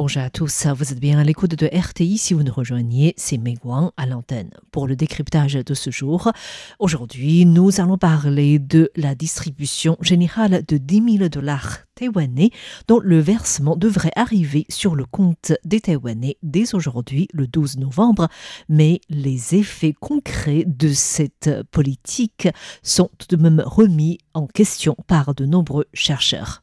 Bonjour à tous, vous êtes bien à l'écoute de RTI. Si vous nous rejoignez, c'est Meguang à l'antenne. Pour le décryptage de ce jour, aujourd'hui, nous allons parler de la distribution générale de 10 000 $ taïwanais dont le versement devrait arriver sur le compte des Taïwanais dès aujourd'hui, le 12 novembre. Mais les effets concrets de cette politique sont tout de même remis en question par de nombreux chercheurs.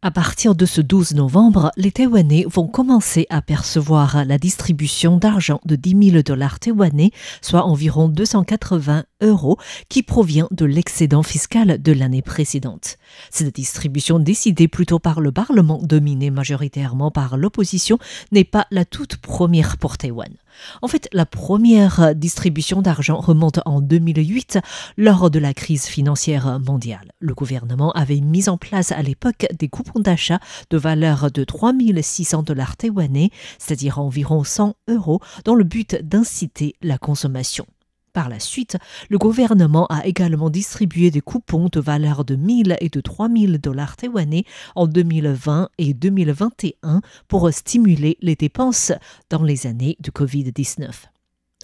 À partir de ce 12 novembre, les Taïwanais vont commencer à percevoir la distribution d'argent de 10 000 $ taïwanais, soit environ 280 €, qui provient de l'excédent fiscal de l'année précédente. Cette distribution décidée plutôt par le Parlement, dominée majoritairement par l'opposition, n'est pas la toute première pour Taïwan. En fait, la première distribution d'argent remonte en 2008 lors de la crise financière mondiale. Le gouvernement avait mis en place à l'époque des coupons d'achat de valeur de 3 600 $ taïwanais, c'est-à-dire environ 100 €, dans le but d'inciter la consommation. Par la suite, le gouvernement a également distribué des coupons de valeur de 1 000 et de 3 000 $ taïwanais en 2020 et 2021 pour stimuler les dépenses dans les années de Covid-19.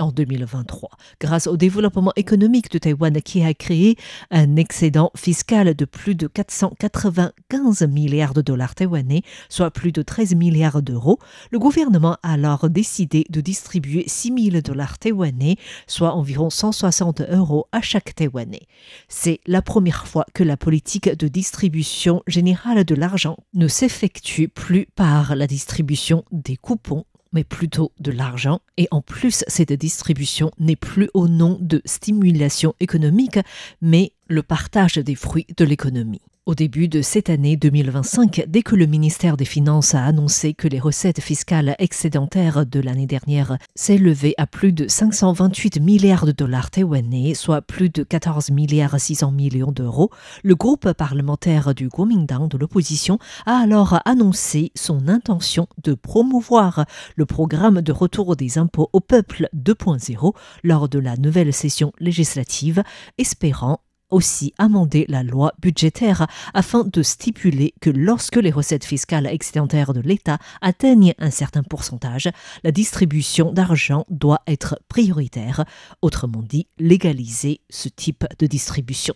En 2023, grâce au développement économique de Taïwan qui a créé un excédent fiscal de plus de 495 milliards $ taïwanais, soit plus de 13 milliards d'euros, le gouvernement a alors décidé de distribuer 6 000 $ taïwanais, soit environ 160 € à chaque Taïwanais. C'est la première fois que la politique de distribution générale de l'argent ne s'effectue plus par la distribution des coupons, mais plutôt de l'argent. Et en plus, cette distribution n'est plus au nom de stimulation économique, mais le partage des fruits de l'économie. Au début de cette année 2025, dès que le ministère des Finances a annoncé que les recettes fiscales excédentaires de l'année dernière s'élevaient à plus de 528 milliards $ taïwanais, soit plus de 14 600 millions d'euros, le groupe parlementaire du Kuomintang de l'opposition a alors annoncé son intention de promouvoir le programme de retour des impôts au peuple 2.0 lors de la nouvelle session législative, espérant aussi amender la loi budgétaire afin de stipuler que lorsque les recettes fiscales excédentaires de l'État atteignent un certain pourcentage, la distribution d'argent doit être prioritaire, autrement dit légaliser ce type de distribution.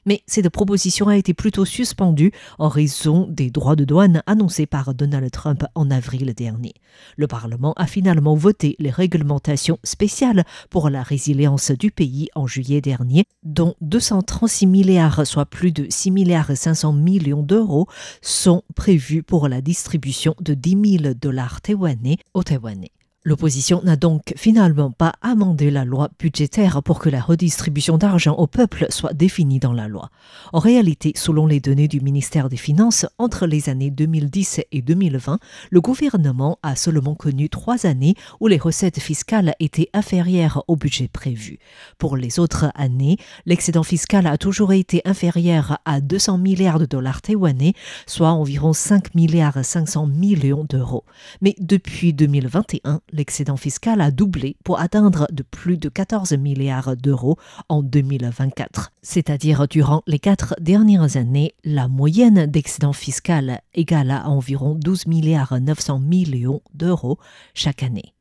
Mais cette proposition a été plutôt suspendue en raison des droits de douane annoncés par Donald Trump en avril dernier. Le Parlement a finalement voté les réglementations spéciales pour la résilience du pays en juillet dernier, dont 236 milliards, soit plus de 6 500 millions d'euros, sont prévus pour la distribution de 10 000 $ taïwanais aux Taïwanais. L'opposition n'a donc finalement pas amendé la loi budgétaire pour que la redistribution d'argent au peuple soit définie dans la loi. En réalité, selon les données du ministère des Finances, entre les années 2010 et 2020, le gouvernement a seulement connu 3 années où les recettes fiscales étaient inférieures au budget prévu. Pour les autres années, l'excédent fiscal a toujours été inférieur à 200 milliards $ taïwanais, soit environ 5 500 millions d'euros. Mais depuis 2021, l'excédent fiscal a doublé pour atteindre de plus de 14 milliards d'euros en 2024. C'est-à-dire durant les 4 dernières années, la moyenne d'excédent fiscal égale à environ 12 900 millions d'euros chaque année.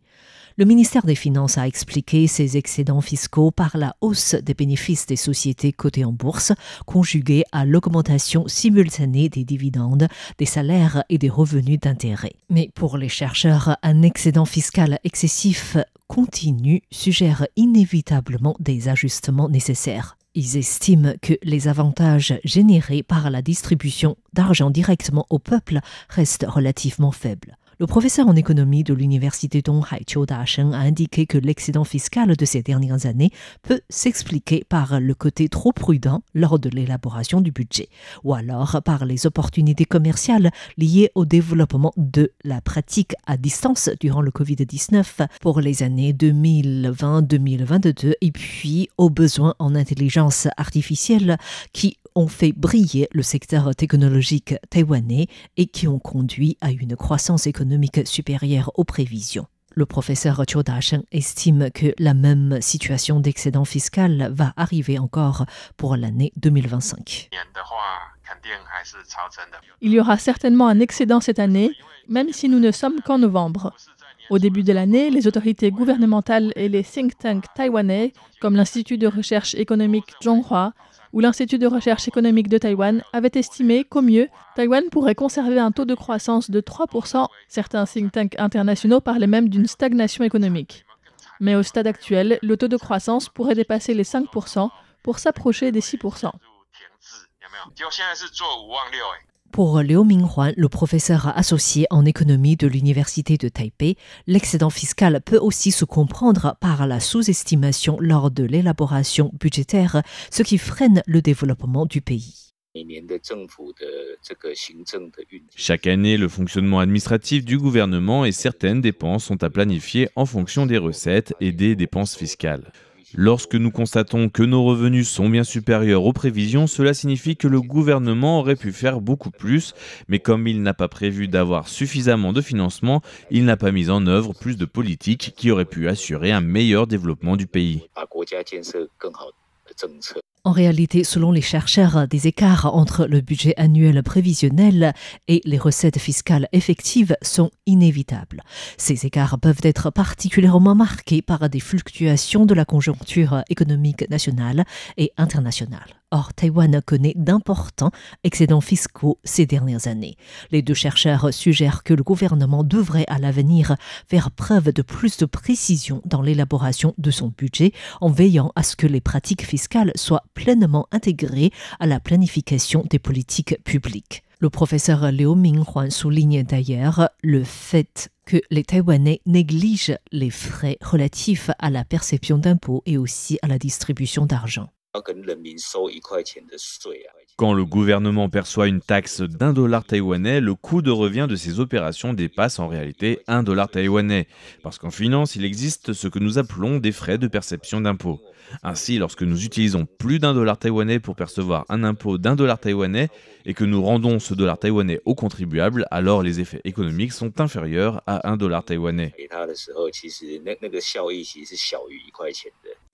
Le ministère des Finances a expliqué ces excédents fiscaux par la hausse des bénéfices des sociétés cotées en bourse, conjuguée à l'augmentation simultanée des dividendes, des salaires et des revenus d'intérêt. Mais pour les chercheurs, un excédent fiscal excessif continu suggère inévitablement des ajustements nécessaires. Ils estiment que les avantages générés par la distribution d'argent directement au peuple restent relativement faibles. Le professeur en économie de l'université Donghai Chiu Da-sheng a indiqué que l'excédent fiscal de ces dernières années peut s'expliquer par le côté trop prudent lors de l'élaboration du budget, ou alors par les opportunités commerciales liées au développement de la pratique à distance durant le Covid-19 pour les années 2020-2022 et puis aux besoins en intelligence artificielle qui ont fait briller le secteur technologique taïwanais et qui ont conduit à une croissance économique supérieure aux prévisions. Le professeur Chiu Da-sheng estime que la même situation d'excédent fiscal va arriver encore pour l'année 2025. Il y aura certainement un excédent cette année, même si nous ne sommes qu'en novembre. Au début de l'année, les autorités gouvernementales et les think tanks taïwanais, comme l'Institut de recherche économique Zhonghua ou l'Institut de recherche économique de Taïwan, avaient estimé qu'au mieux, Taïwan pourrait conserver un taux de croissance de 3%. Certains think tanks internationaux parlaient même d'une stagnation économique. Mais au stade actuel, le taux de croissance pourrait dépasser les 5% pour s'approcher des 6%. Pour Liu Minghuan, le professeur associé en économie de l'Université de Taipei, l'excédent fiscal peut aussi se comprendre par la sous-estimation lors de l'élaboration budgétaire, ce qui freine le développement du pays. Chaque année, le fonctionnement administratif du gouvernement et certaines dépenses sont à planifier en fonction des recettes et des dépenses fiscales. Lorsque nous constatons que nos revenus sont bien supérieurs aux prévisions, cela signifie que le gouvernement aurait pu faire beaucoup plus, mais comme il n'a pas prévu d'avoir suffisamment de financement, il n'a pas mis en œuvre plus de politiques qui auraient pu assurer un meilleur développement du pays. En réalité, selon les chercheurs, des écarts entre le budget annuel prévisionnel et les recettes fiscales effectives sont inévitables. Ces écarts peuvent être particulièrement marqués par des fluctuations de la conjoncture économique nationale et internationale. Or, Taïwan connaît d'importants excédents fiscaux ces dernières années. Les deux chercheurs suggèrent que le gouvernement devrait à l'avenir faire preuve de plus de précision dans l'élaboration de son budget en veillant à ce que les pratiques fiscales soient pleinement intégrées à la planification des politiques publiques. Le professeur Liu Minghuan souligne d'ailleurs le fait que les Taïwanais négligent les frais relatifs à la perception d'impôts et aussi à la distribution d'argent. Quand le gouvernement perçoit une taxe d'$1 taïwanais, le coût de revient de ces opérations dépasse en réalité $1 taïwanais. Parce qu'en finance, il existe ce que nous appelons des frais de perception d'impôt. Ainsi, lorsque nous utilisons plus d'$1 taïwanais pour percevoir un impôt d'$1 taïwanais et que nous rendons ce dollar taïwanais aux contribuables, alors les effets économiques sont inférieurs à $1 taïwanais.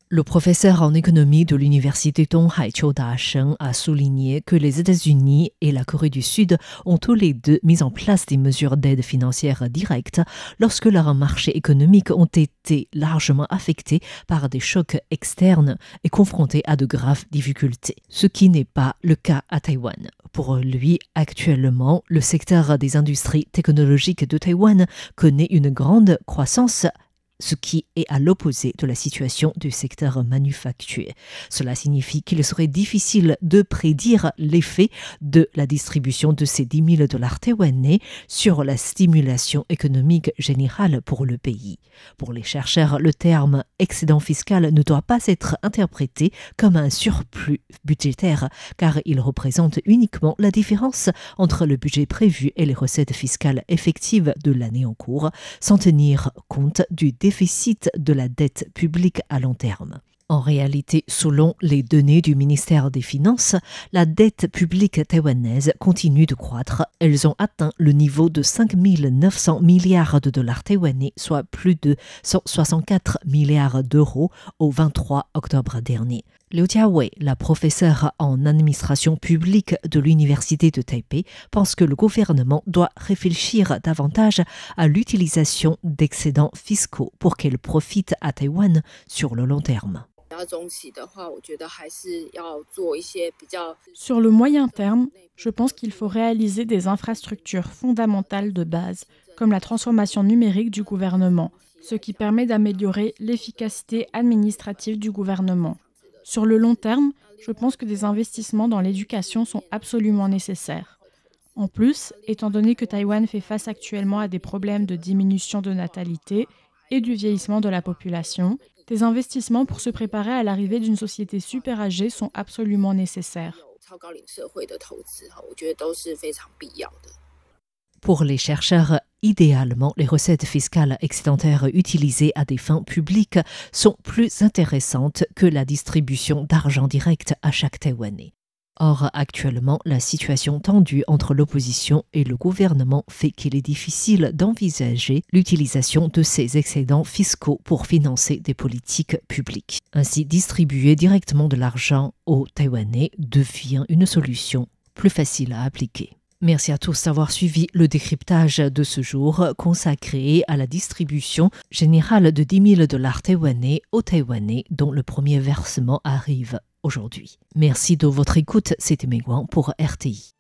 Le professeur en économie de l'université Donghai Chiu Da-sheng a souligné que les États-Unis et la Corée du Sud ont tous les deux mis en place des mesures d'aide financière directe lorsque leurs marchés économiques ont été largement affectés par des chocs externes et confrontés à de graves difficultés, ce qui n'est pas le cas à Taïwan. Pour lui, actuellement, le secteur des industries technologiques de Taïwan connaît une grande croissance, ce qui est à l'opposé de la situation du secteur manufacturier. Cela signifie qu'il serait difficile de prédire l'effet de la distribution de ces $10 000 taïwanais sur la stimulation économique générale pour le pays. Pour les chercheurs, le terme excédent fiscal ne doit pas être interprété comme un surplus budgétaire, car il représente uniquement la différence entre le budget prévu et les recettes fiscales effectives de l'année en cours, sans tenir compte du déficit de la dette publique à long terme. En réalité, selon les données du ministère des Finances, la dette publique taïwanaise continue de croître. Elles ont atteint le niveau de 5 900 milliards de dollars taïwanais, soit plus de 164 milliards d'euros au 23 octobre dernier. Liu Jiawei, la professeure en administration publique de l'Université de Taipei, pense que le gouvernement doit réfléchir davantage à l'utilisation d'excédents fiscaux pour qu'elle profite à Taïwan sur le long terme. Sur le moyen terme, je pense qu'il faut réaliser des infrastructures fondamentales de base, comme la transformation numérique du gouvernement, ce qui permet d'améliorer l'efficacité administrative du gouvernement. Sur le long terme, je pense que des investissements dans l'éducation sont absolument nécessaires. En plus, étant donné que Taïwan fait face actuellement à des problèmes de diminution de natalité et du vieillissement de la population, des investissements pour se préparer à l'arrivée d'une société super âgée sont absolument nécessaires. Pour les chercheurs, idéalement, les recettes fiscales excédentaires utilisées à des fins publiques sont plus intéressantes que la distribution d'argent direct à chaque Taïwanais. Or, actuellement, la situation tendue entre l'opposition et le gouvernement fait qu'il est difficile d'envisager l'utilisation de ces excédents fiscaux pour financer des politiques publiques. Ainsi, distribuer directement de l'argent aux Taïwanais devient une solution plus facile à appliquer. Merci à tous d'avoir suivi le décryptage de ce jour consacré à la distribution générale de 10 000 $ taïwanais aux Taïwanais dont le premier versement arrive aujourd'hui. Merci de votre écoute, c'était Meguan pour RTI.